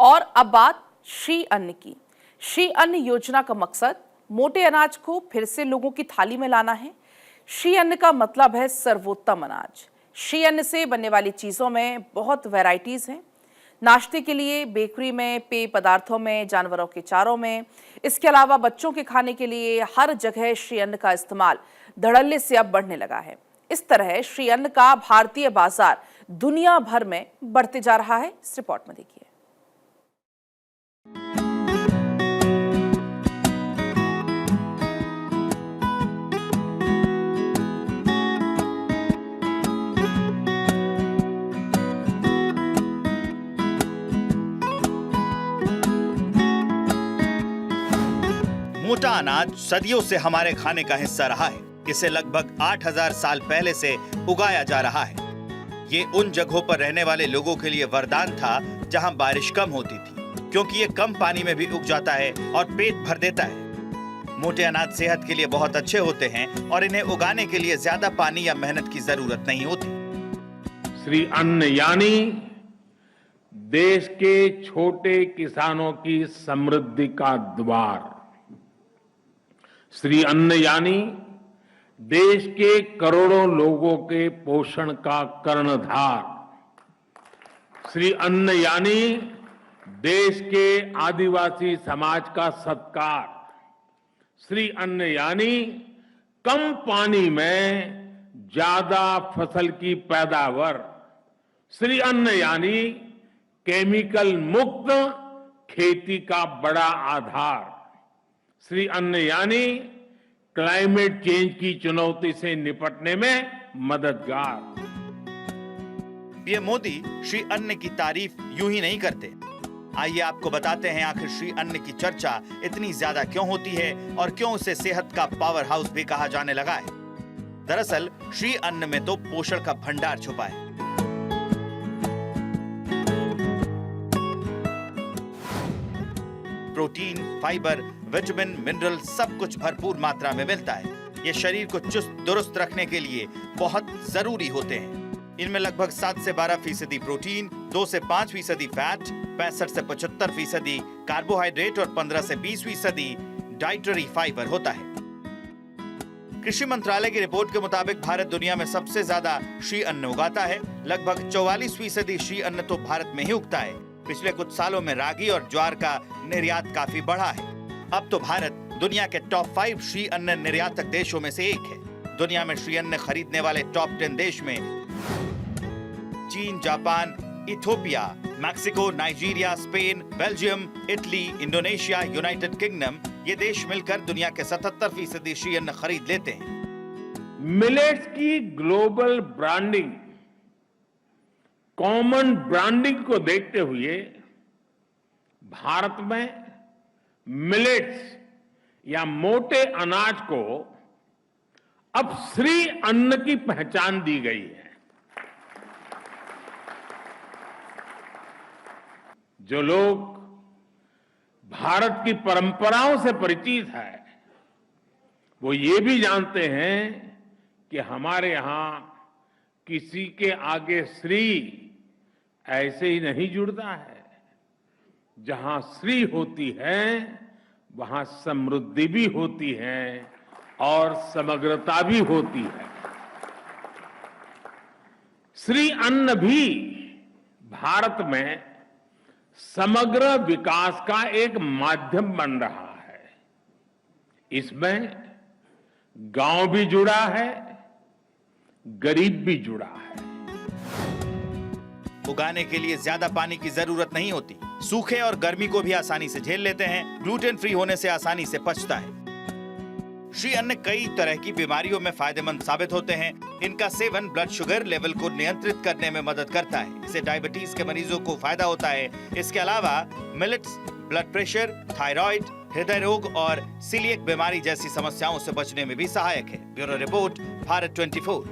और अब बात श्री अन्न की। श्री अन्न योजना का मकसद मोटे अनाज को फिर से लोगों की थाली में लाना है। श्री अन्न का मतलब है सर्वोत्तम अनाज। श्री अन्न से बनने वाली चीजों में बहुत वैरायटीज हैं। नाश्ते के लिए, बेकरी में, पेय पदार्थों में, जानवरों के चारों में, इसके अलावा बच्चों के खाने के लिए हर जगह श्री अन्न का इस्तेमाल धड़ल्ले से अब बढ़ने लगा है। इस तरह श्री अन्न का भारतीय बाजार दुनिया भर में बढ़ते जा रहा है। इस रिपोर्ट में देखिए। मोटा अनाज सदियों से हमारे खाने का हिस्सा रहा है। इसे लगभग 8000 साल पहले से उगाया जा रहा है। ये उन जगहों पर रहने वाले लोगों के लिए वरदान था जहां बारिश कम होती थी, क्योंकि ये कम पानी में भी उग जाता है और पेट भर देता है। मोटे अनाज सेहत के लिए बहुत अच्छे होते हैं और इन्हें उगाने के लिए ज्यादा पानी या मेहनत की जरूरत नहीं होती। श्री अन्न यानी देश के छोटे किसानों की समृद्धि का द्वार। श्री अन्न यानी देश के करोड़ों लोगों के पोषण का कर्णधार। श्री अन्न यानी देश के आदिवासी समाज का सत्कार। श्री अन्न यानी कम पानी में ज्यादा फसल की पैदावार। श्री अन्न यानी केमिकल मुक्त खेती का बड़ा आधार। श्री अन्न यानी क्लाइमेट चेंज की चुनौती से निपटने में मददगार। पीएम मोदी श्री अन्न की तारीफ यूं ही नहीं करते। आइए आपको बताते हैं आखिर श्री अन्न की चर्चा इतनी ज्यादा क्यों होती है और क्यों उसे सेहत का पावर हाउस भी कहा जाने लगा है। दरअसल श्री अन्न में तो पोषण का भंडार छुपा है। प्रोटीन, फाइबर, विटामिन, मिनरल सब कुछ भरपूर मात्रा में मिलता है। ये शरीर को चुस्त दुरुस्त रखने के लिए बहुत जरूरी होते हैं। इनमें लगभग 7 से 12% प्रोटीन, 2 से 5% फैट, 65 से 75% कार्बोहाइड्रेट और 15 से 20% डाइटरी फाइबर होता है। कृषि मंत्रालय की रिपोर्ट के मुताबिक भारत दुनिया में सबसे ज्यादा श्री अन्न उगाता है। लगभग 44% श्री अन्न तो भारत में ही उगता है। पिछले कुछ सालों में रागी और ज्वार का निर्यात काफी बढ़ा है। अब तो भारत दुनिया के टॉप 5 श्री अन्न निर्यातक देशों में से एक है। दुनिया में श्री अन्न खरीदने वाले टॉप 10 देश में चीन, Japan, Ethiopia, Mexico, Nigeria, Spain, Belgium, Italy, Indonesia, United kingdom, ये देश मिलकर दुनिया के 77% श्री अन्न खरीद लेते हैं। मिलेट्स की ग्लोबल ब्रांडिंग, कॉमन ब्रांडिंग को देखते हुए भारत में मिलेट्स या मोटे अनाज को अब श्री अन्न की पहचान दी गई है। जो लोग भारत की परंपराओं से परिचित है, वो ये भी जानते हैं कि हमारे यहां किसी के आगे श्री ऐसे ही नहीं जुड़ता है। जहां श्री होती है वहां समृद्धि भी होती है और समग्रता भी होती है। श्री अन्न भी भारत में समग्र विकास का एक माध्यम बन रहा है। इसमें गांव भी जुड़ा है, गरीब भी जुड़ा है। उगाने के लिए ज्यादा पानी की जरूरत नहीं होती। सूखे और गर्मी को भी आसानी से झेल लेते हैं। ग्लूटेन फ्री होने से आसानी से पचता है। श्री अन्न कई तरह की बीमारियों में फायदेमंद साबित होते हैं। इनका सेवन ब्लड शुगर लेवल को नियंत्रित करने में मदद करता है। इससे डायबिटीज के मरीजों को फायदा होता है। इसके अलावा मिलेट्स ब्लड प्रेशर, थायराइड, हृदय रोग और सीलिएक बीमारी जैसी समस्याओं से बचने में भी सहायक है। Bureau report, Bharat 24।